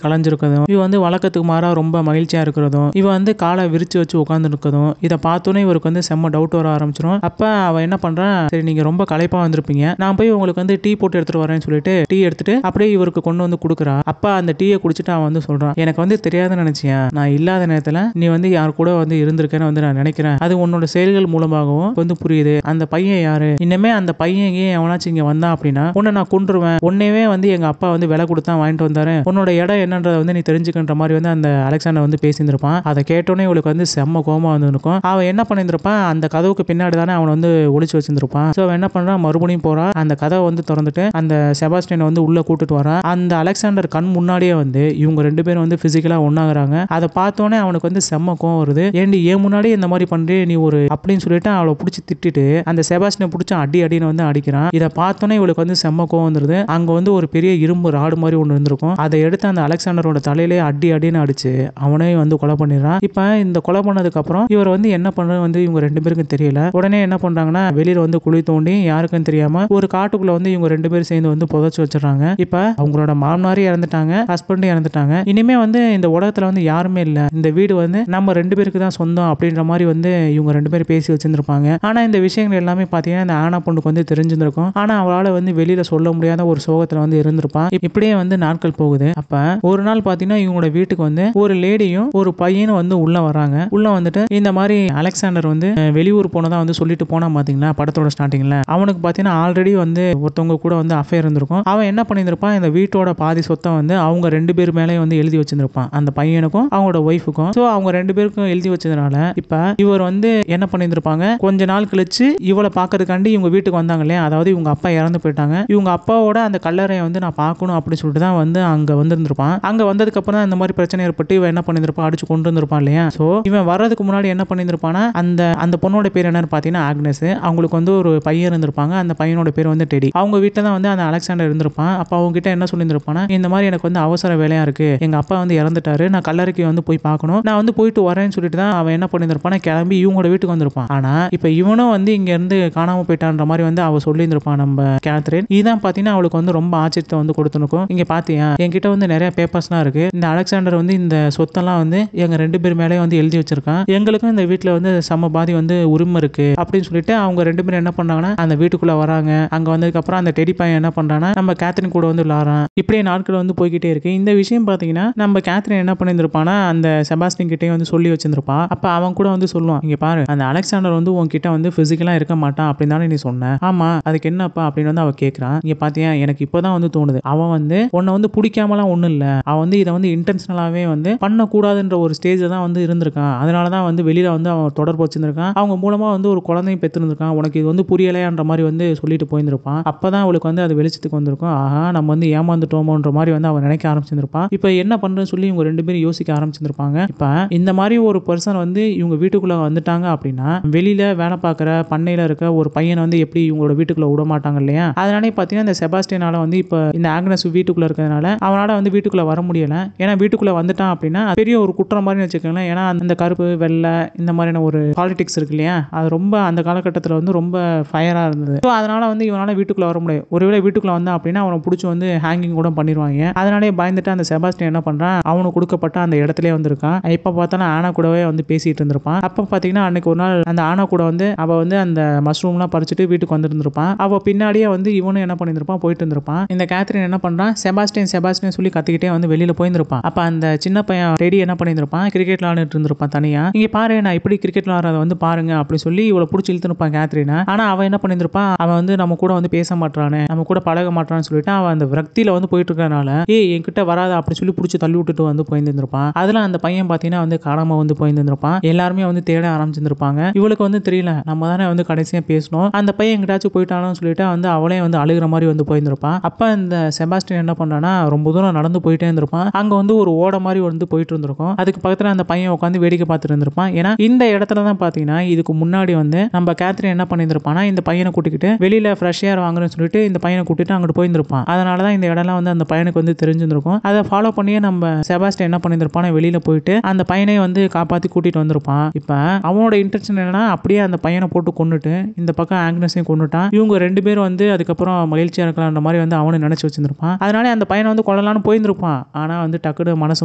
கலைஞ்சிருக்கதும், இவ வந்து வழக்கத்துக்கு மாறா ரொம்ப மகிழ்ச்சியா இருக்கிறதும், இவ வந்து காலை விரிச்சு வச்சு உட்கார்ந்து இருக்கதும், இதை பார்த்தோன்னே இவருக்கு வந்து செம்ம டவுட் வர ஆரம்பிச்சிடும். அப்ப அவ என்ன பண்றான், சரி நீங்க ரொம்ப களைப்பா வந்திருப்பீங்க, நான் போய் உங்களுக்கு வந்து டீ போட்டு எடுத்துட்டு வரேன்னு சொல்லிட்டு டீ எடுத்துட்டு அப்படியே இவருக்கு கொண்டு வந்து கொடுக்குறா. அப்ப அந்த டீயை குடிச்சிட்டு அவன் வந்து சொல்றான், எனக்கு வந்து தெரியாதுன்னு நினைச்சியா, நான் இல்லாத நேரத்துல நீ வந்து யார் கூட வந்து இருந்திருக்கேன்னு வந்து நான் நினைக்கிறேன், அது உன்னோட செயல்கள் மூலமாகவும் வந்து புரியுது. அந்த பையன் யாரு, இனிமே அந்த பையன் ஏன் எவனாச்சும் இங்க வந்தா அப்படின்னா உன்னை நான் கொன்றுவேன், உன்னையவே வந்து எங்க அப்பா வந்து விலை கொடுத்தா வாங்கிட்டு வந்தாரு, உன்னோட இடம் என்னன்றதை வந்து நீ தெரிஞ்சுக்கின்ற மாதிரி வந்து அந்த அலெக்சாண்டர் வந்து பேசியிருந்திருப்பான். அதை கேட்டோன்னே இவளுக்கு வந்து செம்ம கோமா வந்து இருக்கும். அவன் என்ன பண்ணியிருந்திருப்பான், அந்த கதவுக்கு பின்னாடி தானே அவன் வந்து ஒளிச்சு வச்சிருந்திருப்பான். ஸோ அவன் என்ன பண்றான், மறுபடியும் போறான், அந்த கதவை வந்து திறந்துட்டு அந்த செபாஸ்டியனை வந்து உள்ள கூட்டிட்டு வரான். அந்த அலெக்சாண்டர் கண் முன்னாடியே வந்து இவங்க 2 பேரும் வந்து பிசிக்கலா ஒன்னாகிறாங்க. அதை பார்த்தோன்னே அவனுக்கு வந்து செம்ம கோவம் வருது. ஏண்டி ஏன் முன்னாடி இந்த மாதிரி பண்றே நீ ஒரு அப்படின்னு சொல்லிட்டு அவளை பிடிச்சி திட்டிட்டு அந்த செபாஸ்டியனை பிடிச்சி அடி அடின்னு வந்து அடிக்கிறான். இதை பார்த்தோன்னே இவளுக்கு வந்து செம்ம கோவம் வந்துருது. அங்க வந்து ஒரு பெரிய இரும்பு ராடு மாதிரி ஒன்று இருந்திருக்கும். அதை எடுத்து அந்த அலெக்சாண்டரோட தலையிலே அடி அடின்னு அடிச்சு அவனே வந்து கொலை பண்ணிடுறான். இப்ப இந்த கொலை பண்ணதுக்கு அப்புறம் இவர் வந்து என்ன பண்றது வந்து இவங்க 2 பேருக்கும் தெரியல. உடனே என்ன பண்றாங்கன்னா வெளியில வந்து குழி தோண்டி யாருக்கும் தெரியாம ஒரு காட்டுக்குள்ள வந்து இவங்க 2 பேரும் சேர்ந்து வந்து புதைச்சு வச்சிடறாங்க. இப்ப அவங்களோட மாமனாரே இறந்துட்டாங்க, ஹஸ்பண்டும் இறந்துட்டாங்க, இனிமே வந்து இந்த உலகத்துல வந்து யாருமே இல்ல, இந்த வீடு வந்து நம்ம 2 பேருக்கு தான் சொந்தம் அப்படின்ற மாதிரி வந்து இவங்க 2 பேரும் பேசி வச்சிருந்திருப்பாங்க. ஆனா இந்த விஷயங்கள் எல்லாமே பாத்தீங்கன்னா இந்த ஆனா பொண்ணுக்கு வந்து தெரிஞ்சிருக்கும். ஆனா அவளால வந்து வெளியில சொல்ல முடியாத ஒரு சோகத்துல வந்து இருந்திருப்பான். இப்படியே வந்து நாட்கள் போகுது. அப்ப ஒரு நாள் பாத்தீங்கன்னா இவங்களோட வீட்டுக்கு வந்து ஒரு லேடியும் ஒரு பையனும் வந்து உள்ள வராங்க. உள்ள வந்துட்டு இந்த மாதிரி அலெக்சாண்டர் வந்து வெளியூர் போனதா வந்து சொல்லிட்டு போனா பாத்தீங்களா படத்தோட ஸ்டார்டிங்ல, அவனுக்கு பாத்தீங்கன்னா ஆல்ரெடி வந்து ஒருத்தவங்க கூட வந்து அஃபேர் இருந்திருக்கும். அவன் என்ன பண்ணியிருப்பான், இந்த வீட்டோட பாதி சொத்தை வந்து அவங்க 2 பேர் மேலேயும் வந்து எழுதி வச்சிருந்திருப்பான், அந்த பையனுக்கும் அவங்களோட ஒய்ஃபுக்கும். ஸோ அவங்க 2 பேருக்கும் எழுதி வச்சதுனால இப்ப இவர் வந்து என்ன பண்ணியிருந்திருப்பாங்க, கொஞ்ச நாள் கழிச்சு இவளை பார்க்கறதுக்காண்டி இவங்க வீட்டுக்கு வந்தாங்க இல்லையா, அதாவது இவங்க அப்பா இறந்து போயிட்டாங்க, இவங்க அப்பாவோட அந்த கல்லறையை வந்து நான் பார்க்கணும் அப்படின்னு சொல்லிட்டு தான் வந்து அங்க வந்திருந்திருப்பான். அங்க வந்ததுக்கு அப்புறம் தான் இந்த மாதிரி பிரச்சனை ஏற்பட்டு இவன் என்ன பண்ணியிருப்பான், அடிச்சு கொண்டு வந்திருப்பான் இல்லையா. ஸோ இவன் வர்றதுக்கு முன்னாடி என்ன பண்ணியிருப்பானா, அந்த அந்த பொண்ணோட பேர் என்னன்னு பார்த்தீங்கன்னா ஆக்னஸ். அவங்களுக்கு வந்து ஒரு பையன் இருந்திருப்பாங்க, அந்த பையனோட பேர் வந்து டெடி. அவங்க வீட்டில் தான் வந்து அந்த அலெக்சாண்டர் இருந்திருப்பான். அப்போ அவங்க கிட்ட என்ன சொல்லியிருந்திருப்பானா, இந்த மாதிரி எனக்கு வந்து அவசர வேலையா இருக்கு, எங்க அப்பா வந்து இறந்துட்டாரு, நான் கல்லறைக்கு வந்து போய் பார்க்கணும், நான் வந்து போயிட்டு வரேன்னு சொல்லிட்டு தான் அவன் என்ன பண்ணியிருப்பானா கிளம்பி இவங்களோட வீட்டுக்கு வந்திருப்பான். ஆனா இப்போ இவனும் வந்து இங்க இருந்து காணாம போயிட்டான்ற மாதிரி வந்து அவ சொல்லியிருந்திருப்பான் நம்ம கேத்ரின். இதான் பார்த்தீங்கன்னா அவளுக்கு வந்து ரொம்ப ஆச்சரியத்தை வந்து கொடுத்துருக்கும். இங்க பாத்தியா என்கிட்ட வந்து நிறைய பேப்பர்ஸ்லாம் இருக்கு, இந்த அலெக்சாண்டர் வந்து இந்த சொத்தெல்லாம் வந்து எங்க 2 பேர் மேலே வந்து எழுதி வச்சிருக்கான், எங்களுக்கும் இந்த வீட்டில் வந்து சம பாதி வந்து உரிமை இருக்கு அப்படின்னு சொல்லிட்டு அவங்க 2 பேரும் என்ன பண்றாங்கன்னா அந்த வீட்டுக்குள்ள வராங்க. அங்க வந்ததுக்கு அப்புறம் அந்த டெடி பையன் என்ன பண்றானா நம்ம கேத்ரின் கூட வந்து விளாடுறான். இப்படியே நாட்கள் வந்து போய்கிட்டே இருக்கு. இந்த விஷயம் பாத்தீங்கன்னா நம்ம கேத்ரின் என்ன பண்ணியிருந்திருப்பானா அந்த செபாஸ்டியன் கிட்டே வந்து சொல்லி வச்சிருந்திருப்பா. அப்ப அவன் கூட வந்து சொல்லுவான், இங்க பாரு அந்த அலெக்சாண்டர் வந்து உன்கிட்ட வந்து பிசிக்கலா இருக்க மாட்டான் அப்படின்னு தானே நீ சொன்ன, ஆமா அதுக்கு என்னப்பா அப்படின்னு வந்து அவ கேட்கறான். இங்க பாத்தியா எனக்கு இப்பதான் வந்து தோணுது, அவன் வந்து உன்னை வந்து பிடிக்காமலாம் ஒண்ணும் இல்ல, அவன் வந்து இதை வந்து இன்டென்ஷனலாவே வந்து பண்ணக்கூடாதுன்ற ஒரு ஸ்டேஜ்ல தான் வந்து இருந்திருக்கான், அதனாலதான் வந்து வெளியில வந்து அவன் தொடர்பு வச்சிருந்திருக்கான், அவங்க மூலமா வந்து ஒரு குழந்தையும் பெற்றிருந்திருக்கான், உனக்கு இது வந்து புரியலையான்ற மாதிரி வந்து சொல்லிட்டு போயிருந்திருப்பான். அப்பதான் அவளுக்கு வந்து அது வெளிச்சத்துக்கு வந்திருக்கும், ஆஹா நம்ம வந்து ஏமாந்துட்டோமோன்ற மாதிரி வந்து அவன் நினைக்க ஆரம்பிச்சிருப்பான். இப்ப என்ன பண்றேன்னு சொல்லி இவங்க 2 பேரும் யோசிக்க ஆரம்பிச்சிருப்பாங்க. இப்ப இந்த மாதிரி ஒரு பர்சன் வந்து இவங்க வீட்டுக்குள்ள வந்துட்டாங்க அப்படின்னா வெளியில வேலை பார்க்குற பண்ணையில இருக்க ஒரு பையனை வந்து எப்படி இவங்களோட வீட்டுக்குள்ள விட மாட்டாங்க இல்லையா. அதனாலே பார்த்தீங்கன்னா இந்த செபாஸ்டியனால வந்து இப்போ இந்த ஆக்னஸ் வீட்டுக்குள்ள இருக்கிறதுனால அவனால வந்து வீட்டுக்குள்ள வர முடியல. ஏன்னா வீட்டுக்குள்ள வந்துட்டான் அப்படின்னா பெரிய ஒரு குற்றம் மாதிரி வச்சுக்கோங்களேன். ஏன்னா அந்த கருப்பு வெள்ளை இந்த மாதிரியான ஒரு பாலிடிக்ஸ் இருக்கு இல்லையா, அது ரொம்ப அந்த காலகட்டத்தில் வந்து ரொம்ப ஃபயரா இருந்தது. ஸோ அதனால வந்து இவனால வீட்டுக்குள்ள வர முடியாது. ஒருவேளை வீட்டுக்குள்ள வந்தா அப்படின்னா அவனை பிடிச்சி வந்து ஹேங்கிங் கூட பண்ணிடுவாங்க. அதனாலே பயந்துட்டு அந்த செபாஸ்டியன் என்ன பண்றான், அவனுக்கு கொடுக்கப்பட்ட அந்த இடத்துல வந்திருக்கான். இப்ப பார்த்தாலும் ஆனா கூடவே வந்து பேசிட்டு இருந்திருப்பான். அப்ப பாத்தீங்கன்னா அன்னைக்கு ஒரு நாள் அந்த ஆனா கூட வந்து அவ வந்து அந்த மஷ்ரூம்லாம் பறிச்சுட்டு வீட்டுக்கு வந்திருந்திருப்பான். அவ பின்னாடியே வந்து இவனும் என்ன பண்ணிருப்பான், போயிட்டு இருந்திருப்பான். இந்த கேத்ரின் என்ன பண்றான், செபாஸ்டியன் செபாஸ்டியன் சொல்லி கத்திக்கிட்டே வந்து வெளியில போயிருந்திருப்பான். அப்ப அந்த சின்ன பையன் ரெடி என்ன பண்ணிருப்பான், கிரிக்கெட் விளையாண்டுட்டு இருந்திருப்பான் தனியா. இங்க பாரு நான் இப்படி கிரிக்கெட் விளையாடுறத வந்து பாருங்க அப்படி சொல்லி இவளை பிடிச்சி இழுத்துருப்பான் கேத்ரினை. ஆனா அவன் என்ன பண்ணிருப்பான், அவன் வந்து நம்ம கூட வந்து பேச மாட்டானே, நம்ம கூட பழக மாட்டான்னு சொல்லிட்டு அவன் அந்த விரக்தியில வந்து போயிட்டு இருக்கறனால என்கிட்ட வராத அப்படி சொல்லி பிடிச்சி தள்ளி விட்டுட்டு வந்து போயிருந்திருப்பான். அதுல அந்த பையன் பாத்தீங்கன்னா வந்து காணாம வந்து போயிருந்திருப்பான். எல்லாருமே வந்து தேட ஆரம்பிச்சிருப்பாங்க. இவளுக்கு வந்து தெரியல நம்ம தானே வந்து கடைசியா பேசணும், அந்த பையன் எங்கிட்டாச்சும் போயிட்டானு சொல்லிட்டு வந்து அவளே வந்து அழுகிற மாதிரி வந்து போயிருந்திருப்பான். அப்ப இந்த செபாஸ்டியன் என்ன பண்றானா, ரொம்ப தூரம் நடந்து போயிட்டே இருந்திருப்பான். அங்க வந்து ஒரு ஓட மாதிரி வந்து போயிட்டு இருந்திருக்கும். அதுக்கு பக்கத்துல அந்த பையன் உட்காந்து வேடிக்கை பார்த்துட்டு இருந்திருப்பான். ஏன்னா இந்த இடத்துல தான் பாத்தீங்கன்னா இதுக்கு முன்னாடி வந்து நம்ம கேத்ரின் என்ன பண்ணிருப்பானா, இந்த பையனை கூட்டிக்கிட்டு வெளியில ஃப்ரெஷ் ஏர் வாங்குறேன்னு சொல்லிட்டு இந்த பையனை கூட்டிட்டு அங்கிட்டு போயிருந்திருப்பான். அதனாலதான் இந்த இடம்லாம் வந்து அந்த பையனுக்கு வந்து தெரிஞ்சிருக்கும். அதை ஃபாலோ பண்ணியே நம்ம செபாஸ்டியன் என்ன பண்ணிருப்பான, வெளியில போயிட்டு அந்த பையனை வந்து காப்பாத்தி கூட்டிட்டு வந்திருப்பான். இப்ப அவனோட இன்டென்ஷன் என்னன்னா, அப்படியே அந்த பையனை போட்டு கொன்னுட்டு இந்த பக்கம் ஆக்னஸையும் கொன்னுட்டான். இவங்க ரெண்டு பேரும் வந்து அதுக்கப்புறம் மகிழ்ச்சியா இருக்கலாம்ன்ற மாதிரி வந்து அவனு நினைச்சு வச்சிருந்திருப்பான். அதனால அந்த பையனை வந்து கொல்லலாம்னு போயிருந்திருப்பான். ஆனா வந்து டக்குனு மனசு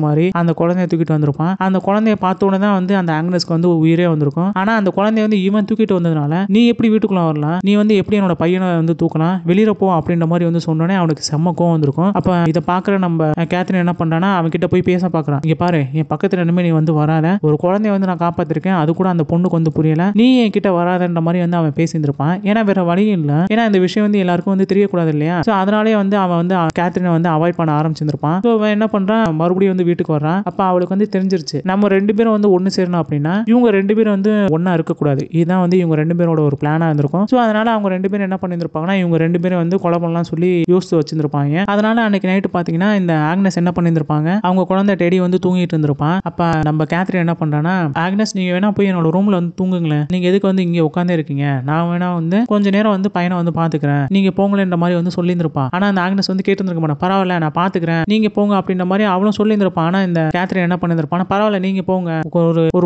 மாறி அந்த குழந்தைய தூக்கிட்டு வந்திருப்பான். அந்த குழந்தைய பார்த்த உடனே தான் வந்து அந்த ஆக்னஸ்க்கு வந்து உயிரே வந்திருக்கும். ஆனா அந்த குழந்தைய வந்து இவன் தூக்கிட்டு வந்ததுனால, நீ எப்படி வீட்டுக்குள்ள வரலாம், நீ வந்து எப்படி என்னோட பையனை வந்து தூக்கலாம், வெளியில போ அப்படின்ற மாதிரி வந்து சொன்னோடனே அவனுக்கு செம்ம கோவம் வந்திருக்கும். அப்ப இதை பாக்குற நம்ம கேத்ரின் என்ன பண்றானா, அவன் கிட்ட போய் பேச பாக்குறான். இங்க பாரு, என் பக்கத்துல இனிமே நீ வந்து வராத, ஒரு குழந்தைய வந்து நான் காப்பாத்திருக்கேன், அது கூட அந்த பொண்ணுக்கு வந்து புரியல, நீ என் கிட்ட வராதன்ற மாதிரி வந்து அவன் பேசியிருந்திருப்பான். ஏன்னா வேற வழியும் இல்ல, ஏன்னா இந்த விஷயம் வந்து எல்லாருக்கும் வந்து தெரியக்கூடாது இல்லையா. சோ அதனாலே வந்து அவன் வந்து கேத்ரினை வந்து அவாய்ட் பண்ண ஆரம்பிச்சிருப்பான். சோ அவன் என்ன பண்றான், மறுபடியும் வந்து வீட்டுக்கு வர்றான். அப்ப அவளுக்கு வந்து தெரிஞ்சிருச்சு நம்ம ரெண்டு பேரும் வந்து ஒண்ணு சேரணும் அப்படின்னா இவங்க ரெண்டு பேரும் வந்து ஒண்ணா இருக்கக்கூடாது. இதுதான் வந்து இவங்க ரெண்டு பேரோட ஒரு பிளானா இருந்திருக்கும். சோ அதனால அவங்க ரெண்டு பேரும் என்ன பண்ணிருப்பாங்கன்னா, இவங்க ரெண்டு பேரும் வந்து கொலை பண்ணலாம் சொல்லி யோசிச்சு வச்சிருந்திருப்பாங்க. அதனால அன்னைக்கு நைட்டு பாத்தீங்கன்னா இந்த ஆக்னஸ் என்ன பண்ணிருப்பாங்க, அவங்க குழந்தை டெடி வந்து தூங்கிட்டு இருந்திருப்பான். அப்ப நம்ம கேத்ரின் என்ன பண்றானா, ஆக்னஸ் நீங்க வேணா போய் என்னோட ரூம்ல வந்து தூங்குங்களேன், நீங்க எதுக்கு வந்து இங்க உட்கார்ந்தே இருக்கீங்க, நான் வேணா வந்து கொஞ்ச நேரம் வந்து பையனை வந்து பாத்துக்கிறேன், நீங்க போங்களேன்ற மாதிரி வந்து சொல்லியிருந்திருப்பான். ஆனா அந்த ஆக்னஸ் வந்து கேட்டு இருந்திருக்க மாட்டான். பரவாயில்ல நான் பாத்துக்கிறேன், நீங்க போங்க அப்படின்ற மாதிரி அவளும் சொல்லியிருந்திருப்பான். ஆனா இந்த கேத்ரின் என்ன பண்ணிருப்பான், பரவாயில்ல நீங்க போங்க,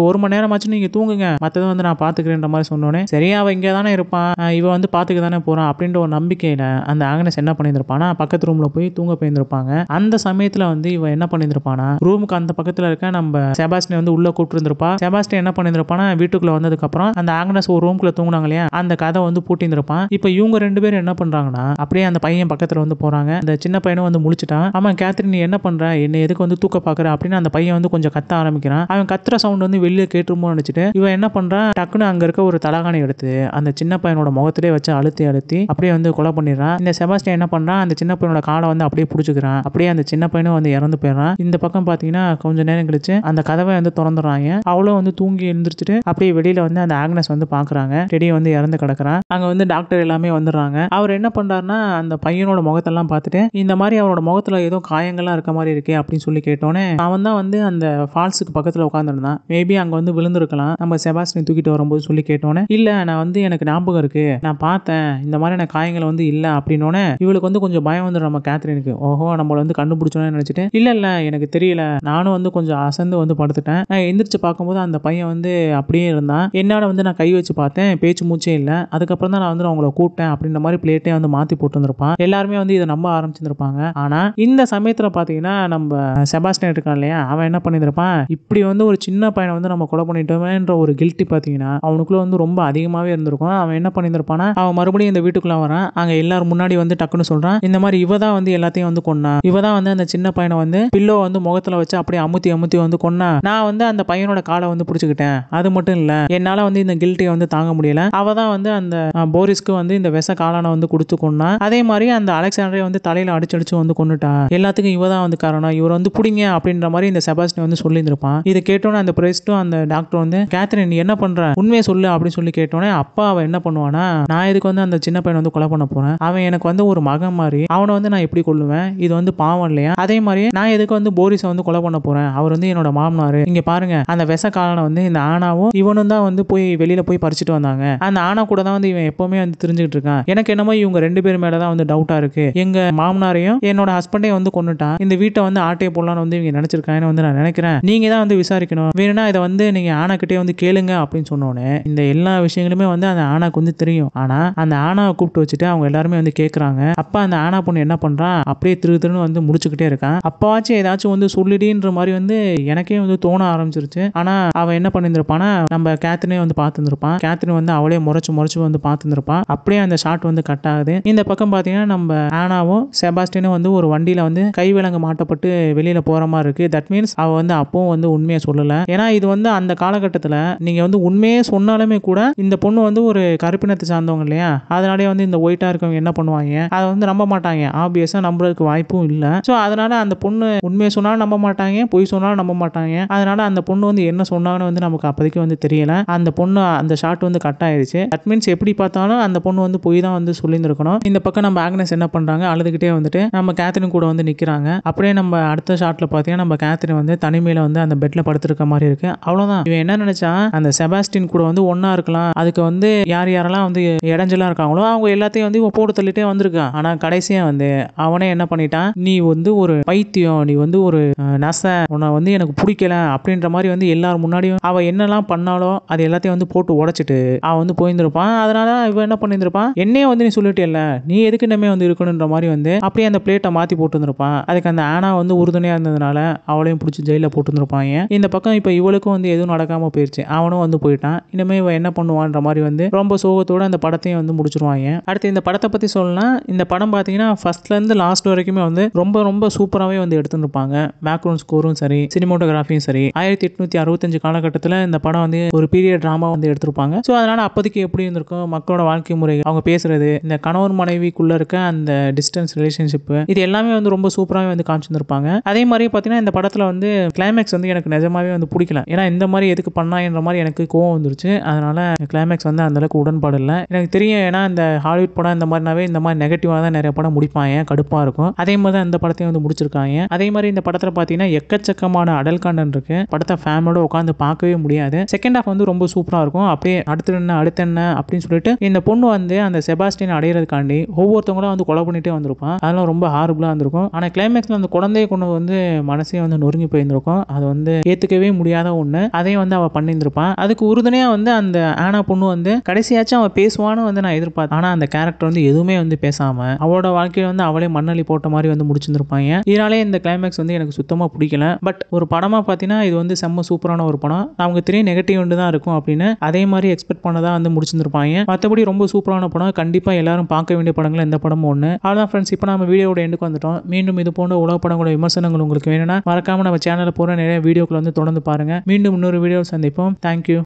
ஒரு மணி நேரமாச்சும் நீங்க தூங்குங்க, மத்ததை வந்து நான் பாத்துக்கிறேன்ற மாதிரி சொன்னோன்னே, சரி அவன் இங்கே தானே இருப்பான், இவ வந்து பாத்துக்க தானே போறான் அப்படின்ற ஒரு நம்பிக்கையில அந்த ஆக்னஸ் என்ன பண்ணியிருப்பானா, பக்கத்து ரூம்ல போய் தூங்க போயிருந்திருப்பாங்க. அந்த சமயத்துல வந்து இவ என்ன பண்ணியிருப்பானா, ரூமுக்கு அந்த பக்கத்துல இருக்க நம்ம செபாஸ்டியன் வந்து உள்ள கூப்பிட்டு இருந்திருப்பா. செபாஸ்டியன் என்ன பண்ணியிருப்பானா, வீட்டுக்குள்ள வந்ததுக்கு அப்புறம் அந்த ஆக்னஸ் ஒரு ரூம்குள்ள தூங்குனாங்க இல்லையா, அந்த கதை வந்து பூட்டியிருப்பான். இப்ப இவங்க ரெண்டு பேரும் என்ன பண்றாங்கன்னா, அப்படியே அந்த பையன் பக்கத்துல வந்து போறாங்க. அந்த சின்ன பையனும் வந்து முழிச்சிட்டான். ஆமா கேத்ரின் நீ என்ன பண்ற, என்ன எதுக்கு வந்து தூக்க பாக்குற அப்படின்னு அந்த பையன் வந்து கொஞ்சம் கத்த ஆரம்பிக்கிறான். அவன் கத்துற சவுண்ட் வந்து வெளியே கேட்டுருமோ நினைச்சிட்டு இவன் என்ன பண்றான், டக்குன்னு அங்க இருக்க ஒரு தலகாணி எடுத்து அந்த சின்ன பையனோட முகத்திலே வச்சு அழுத்தி அழுத்தி அப்படியே வந்து கொலை பண்ணிடுறான். இந்த செபாஸ்டியன் என்ன பண்றான், அந்த சின்ன பையனோட காலை வந்து அப்படியே பிடிச்சிக்கிறான். அப்படியே அந்த சின்ன பையனும் வந்து இறந்து போயிடுறான். இந்த பக்கம் பாத்தீங்கன்னா கொஞ்ச நேரம் கழிச்சு அந்த கதவை வந்து திறந்துடுறாங்க. அவளும் வந்து தூங்கி எழுந்திரிச்சிட்டு அப்படியே வெளியில வந்து அந்த ஆக்னஸ் வந்து பாக்குறாங்க, டெடி வந்து இறந்து கிடக்குறான். அங்க வந்து டாக்டர் எல்லாமே வந்துடுறாங்க. அவர் என்ன பண்றாருன்னா, அந்த பையனோட முகத்தெல்லாம் பார்த்துட்டு இந்த மாதிரி அவனோட முகத்துல ஏதோ காயங்கள்லாம் இருக்க மாதிரி இருக்கே அப்படின்னு சொல்லி கேட்டோன்னே, அவன் தான் வந்து அந்த ஃபால்ஸுக்கு பக்கத்துல உட்காந்துருந்தான், மேபி அங்க வந்து விழுந்திருக்கலாம் நம்ம செபாஸ்டியன் தூக்கிட்டு வரும்போது சொல்லி கேட்டோன்னே, இல்ல நான் வந்து எனக்கு ஞாபகம் இருக்கு, நான் பார்த்தேன் இந்த மாதிரியான காயங்கள் வந்து இல்ல அப்படின்னோடனே இவளுக்கு வந்து கொஞ்சம் பயம் வந்துடும் நம்ம கேத்ரினுக்கு. ஓஹோ நம்மள வந்து கண்டுபிடிச்சோன்னு நினைச்சிட்டு, இல்ல எனக்கு தெரியல, நானும் வந்து கொஞ்சம் அசந்து வந்து படுத்துட்டேன், நான் எந்திரிச்சு பார்க்கும்போது அந்த பையன் வந்து அப்படியே இருந்தான், என்னால வந்து நான் கை வச்சு பார்த்தேன், பேச்சு மூச்சே இல்லை, அதுக்கப்புறம் தான் நான் வந்து அவங்கள கூப்பிட்டேன் அப்படின்ற மாதிரி பிளேட்டே வந்து மாத்தி போட்டு வந்திருப்பான். எல்லாருமே வந்து இதை நம்ப ஆரம்பிச்சிருப்பாங்க. ஆனா இந்த சமயத்துல பாத்தீங்கன்னா நம்ம செபாஸ்டியன் இருக்கான் இல்லையா, அவன் என்ன பண்ணிருப்பான், இப்படி வந்து ஒரு சின்ன பையனை வந்து நம்ம கொலை பண்ணிட்டோமேன்ற ஒரு கில்ட்டி பாத்தீங்கன்னா அவனுக்குள்ள வந்து ரொம்ப அதிகமாவே இருந்திருக்கும். அவன் என்ன பண்ணிருப்பானா, அவன் மறுபடியும் இந்த வீட்டுக்குள்ள வரான். அங்க எல்லாரும் முன்னாடி வந்து டக்குன்னு சொல்றான், இந்த மாதிரி இவ தான் வந்து எல்லாத்தையும் வந்து கொன்னா, இவ தான் வந்து அந்த சின்ன பையனை வந்து பில்லோ வந்து முகத்துல வச்சு அப்படியே அமுத்தி அமுத்தி வந்து கொன்னா, நான் வந்து அந்த பையனோட காலை வந்து பிடிச்சுக்கிட்டேன், அது மட்டும் இல்ல என்னால வந்து இந்த கில்ட்டியை வந்து தாங்க முடியல, அவ தான் வந்து அந்த போரிஸ்க்கு வந்து இந்த விஷ காலான வந்து கொடுத்து கொன்னா, அதே மாதிரி அந்த அலெக்சாண்டரை வந்து தலையில அடிச்சு வந்து கொன்னுட்டா, எல்லாத்துக்கும் இவ தான் வந்து காரணம், இவர் வந்து புடிங்க அப்படின்ற மாதிரி இந்த செபாஸ்டியன் வந்து சொல்லியிருந்திருப்பான். இதை கேட்டோன்னே அந்த பிரெஸ்டும் அந்த டாக்டர் வந்து, கேத்ரின் நீ என்ன பண்ற, உண்மையை சொல்லு அப்படின்னு சொல்லி கேட்டோன்னே, அப்பா அவன் என்ன பண்ணுவானா, நான் இதுக்கு வந்து அந்த சின்ன பையனை வந்து கொலை பண்ண போறேன், அவன் எனக்கு வந்து ஒரு மகன் மாதிரி, அவனை வந்து நான் எப்படி கொல்லுவேன், இது வந்து பாவம் இல்லையா, அதே மாதிரி நான் எதுக்கு வந்து போரிஸை வந்து கொலை பண்ண போறேன், அவர் வந்து என்னோட மாமனாரு, இங்க பாருங்க அந்த விஷ காலனை வந்து இந்த ஆனாவும் இவனும் தான் வந்து போய் வெளியில போய் பறிச்சுட்டு வந்தாங்க, அந்த ஆனா கூட தான் வந்து இவன் எப்பவுமே வந்து தெரிஞ்சுக்கிட்டு இருக்கான், எனக்கு என்னமோ இவங்க ரெண்டு பேர் மேலதான் வந்து டவுட்டா இருக்கு, எங்க மாமனாரையும் என்னோட ஹஸ்பண்டையும் வந்து கொன்னுட்டான், இந்த வீட்டை வந்து ஆட்டையை போடலான்னு வந்து இவங்க நினைச்சிருக்காங்கன்னு வந்து நான் நினைக்கிறேன், நீங்க தான் வந்து விசாரிக்கணும், வேணும்னா இதை வந்து நீங்க ஆனாக்கிட்டே வந்து கேளுங்க அப்படின்னு சொன்னோன்னே இந்த எல்லா விஷயங்களுமே வந்து அந்த ஆனாக்கு வந்து தெரியும். ஆனா அந்த ஆனாவை கூப்பிட்டு வச்சுட்டு அவங்க எல்லாருமே வந்து கேட்கறாங்க. அப்ப அந்த ஆனா பொண்ணு என்ன பண்றா, அப்படியே திருன்னு வந்து முடிச்சுக்கிட்டே இருக்கான். அப்பவாச்சும் ஏதாச்சும் வந்து சொல்லிடின்ற மாதிரி வந்து எனக்கே வந்து தோண ஆரம்பிச்சிருச்சு. ஆனா அவன் என்ன பண்ணிருப்பானா, நம்ம கேத்ரினே வந்து பார்த்துருப்பான். கேத்ரின் வந்து அவளே முறைச்சு வந்து பார்த்துருப்பான். அப்படியே அந்த ஷாட் வந்து கட் ஆகுது. இந்த பக்கம் பாத்தீங்கன்னா நம்ம ஆனாவும் செபாஸ்டியனும் வந்து ஒரு வண்டியில வந்து கைவிலங்கு மாட்டப்பட்டு வெளியில போற மாதிரி இருக்கு. தட் மீன்ஸ் அவ வந்து அப்பவும் வந்து உண்மையை சொல்லல. ஏன்னா இது வந்து அந்த காலகட்டத்துல நீங்க வந்து உண்மையே சொன்னாலுமே கூட இந்த பொண்ணு வந்து ஒரு கருப்பினத்தை சார்ந்தவங்க இல்லையா, அதனாலே வந்து இந்த ஒயிட்டா இருக்கவங்க என்ன பண்ணுவாங்க, அதை வந்து நம்ப மாட்டாங்க. ஆப்வியஸா நம்புறதுக்கு வாய்ப்பும் இல்ல. சோ அதனால அந்த பொண்ணு உண்மையை சொன்னாலும் நம்ப மாட்டாங்க, பொய் சொன்னாலும் நம்ப மாட்டாங்க. அதனால அந்த பொண்ணு வந்து என்ன சொன்னாங்கன்னு வந்து நமக்கு அப்போதைக்கு வந்து தெரியல. அந்த பொண்ணு அந்த ஷாட் வந்து கட் ஆயிடுச்சு. தட் மீன்ஸ் எப்படி பார்த்தாலும் அந்த பொண்ணு வந்து பொய் தான் வந்து சொல்லியிருந்திருக்கணும். இந்த பக்கம் நம்ம ஆக்னஸ் என்ன பண்றாங்க, அழுதுகிட்டே வந்துட்டு நம்ம கேத்ரின் கூட வந்து நிக்கிறாங்க. அப்படியே நம்ம அடுத்த ஷாட்ல பாத்தீங்கன்னா நம்ம கேத்ரின் வந்து தனிமையில வந்து அந்த பெட்ல படுத்திருக்க மாதிரி இருக்கு. அவ்வளவுதான். இவன் என்ன நினைச்சா, அந்த செபாஸ்டின் கூட வந்து ஒன்னா இருக்கலாம், அதுக்கு வந்து யாரெல்லாம் வந்து இடைஞ்சலா இருக்காங்களோ அவங்க எல்லாத்தையும் வந்து இவன் போட்டு தள்ளிட்டே வந்திருக்கான். ஆனா கடைசியா வந்து அவனே என்ன பண்ணிட்டான், நீ வந்து ஒரு பைத்தியம், நீ வந்து ஒரு நச, உன்னை வந்து எனக்கு பிடிக்கல அப்படின்ற மாதிரி வந்து எல்லாரும் முன்னாடியும் அவ என்னெல்லாம் பண்ணாலோ அது எல்லாத்தையும் வந்து போட்டு உடைச்சிட்டு அவன் வந்து போயிருந்திருப்பான். அதனால இவன் என்ன பண்ணியிருந்திருப்பான், என்னையே வந்து நீ சொல்லிட்டேல்ல, நீ எதுக்கு நம்ம வந்து இருக்கணுன்ற மாதிரி வந்து அப்படியே அந்த பிளேட்டை மாத்தி போட்டு இருந்திருப்பான். அதுக்கு அந்த ஆனா வந்து உறுதுணையா இருந்ததுனால அவளையும் பிடிச்சி ஜெயில போட்டுருப்பாங்க. இந்த பக்கம் இப்ப இவளுக்கும் வந்து எதுவும் நடக்காம போயிருச்சு. அவனும் வந்து போயிட்டான். இனிமே இவன் என்ன பண்ணுவான்ற மாதிரி வந்து ரொம்ப சோகத்தோட அந்த படத்தையும் வந்து முடிச்சிருவாங்க. அடுத்து இந்த படத்தை பத்தி சொல்லலாம். இந்த படம் பாத்தீங்கன்னா ஃபர்ஸ்ட்ல இருந்து லாஸ்ட் வரைக்குமே வந்து ரொம்ப சூப்பராகவே வந்து எடுத்துருப்பாங்க. பேக்ரவுண்ட் ஸ்கோரும் சரி, சினிமோட்டோகிராஃபியும் சரி. 1865 காலகட்டத்தில் இந்த படம் வந்து ஒரு பீரியட் டிராமா வந்து எடுத்திருப்பாங்க. ஸோ அதனால அப்போதைக்கு எப்படி இருந்திருக்கும், மக்களோட வாழ்க்கை முறை, அவங்க பேசுறது, இந்த கணவன் மனைவிக்குள்ள இருக்க அந்த டிஸ்டன்ஸ் ரிலேஷன்ஷிப், இது எல்லாமே வந்து ரொம்ப சூப்பராகவே வந்து காமிச்சிருப்பாங்க. அதே மாதிரி பார்த்தீங்கன்னா இந்த படத்தில் வந்து கிளைமேக்ஸ் வந்து எனக்கு நிஜமாவே வந்து பிடிக்கல. ஏன்னா இந்த மாதிரி எதுக்கு பண்ணான்ற மாதிரி எனக்கு கோவம் வந்துருச்சு. அதனால கிளைமேக்ஸ் வந்து அந்த அளவுக்கு உடன்பாடு இல்லை. எனக்கு தெரியும், ஏன்னா இந்த ஹாலிவுட் படம் இந்த மாதிரினாவே இந்த மாதிரி நெகட்டிவாக தான் நிறைய படம் முடிப்பாங்க, கடுப்பா இருக்கும். அதே மாதிரி தான் இந்த படத்தையும் வந்து முடிச்சிருக்காங்க. அதே மாதிரி இந்த படத்தில் பார்த்தீங்கன்னா எக்கச்சக்கமான அடல் கண்டென்ட் இருக்கு. படத்தை ஃபேமிலியோட உட்காந்து பார்க்கவே முடியாது. செகண்ட் ஹாஃப் வந்து ரொம்ப சூப்பராக இருக்கும். அப்படியே அடுத்து என்ன அப்படின்னு சொல்லிட்டு இந்த பொண்ணு வந்து அந்த செபாஸ்டியன் அடையிறதுக்காண்டி ஒவ்வொருத்தவங்களும் வந்து கொலை பண்ணிட்டே வந்திருப்பான். அதெல்லாம் ரொம்ப ஹாரிபிளா இருந்திருக்கும். ஆனா கிளைமேக்ஸ்ல அந்த குழந்தையை கொண்டு வந்து மனசே வந்து நொறுங்கி போயிருந்திருக்கும். அது வந்து ஏத்துக்கவே முடியாத ஒண்ணு. அதையும் வந்து அவ பண்ணியிருந்திருப்பான். அதுக்கு உறுதுணையா வந்து அந்த ஆனா பொண்ணு வந்து கடைசியாச்சும் அவ பேசுவான்னு வந்து நான் எதிர்பார்த்தேன். ஆனா அந்த கேரக்டர் வந்து எதுவுமே வந்து பேசாம அவளோட வாழ்க்கையில வந்து அவளே மண்ணள்ளி போட்ட மாதிரி வந்து முடிச்சிருந்திருப்பாங்க. இதனாலே இந்த கிளைமேக்ஸ் வந்து எனக்கு சுத்தமா பிடிக்கல. பட் ஒரு படமா பார்த்தீங்கன்னா இது வந்து செம்ம சூப்பரான ஒரு படம். நமக்கு தெரியும் நெகட்டிவ் ஒன்று தான் இருக்கும் அப்படின்னு, அதே மாதிரி எக்ஸ்பெக்ட் பண்ணதா வந்து முடிச்சிருந்திருப்பாங்க. மற்றபடி ரொம்ப சூப்பரான படம். கண்டிப்பா எல்லாரும் பார்க்க வேண்டிய படங்கள் எந்த படமும் ஒன்று. அவ்வளோதான் ஃப்ரெண்ட்ஸ், இப்போ நம்ம வீடியோட எண்டுக்கு வந்துட்டோம். மீண்டும் இது போன்ற உலக படங்களோட விமர்சனங்கள் உங்களுக்கு வேணும்னா மறக்காம நம்ம சேனலில் போகிற நிறைய வீடியோக்கள் வந்து தொடர்ந்து பாருங்க. மீண்டும் இன்னொரு வீடியோ சந்திப்போம். தேங்க்யூ.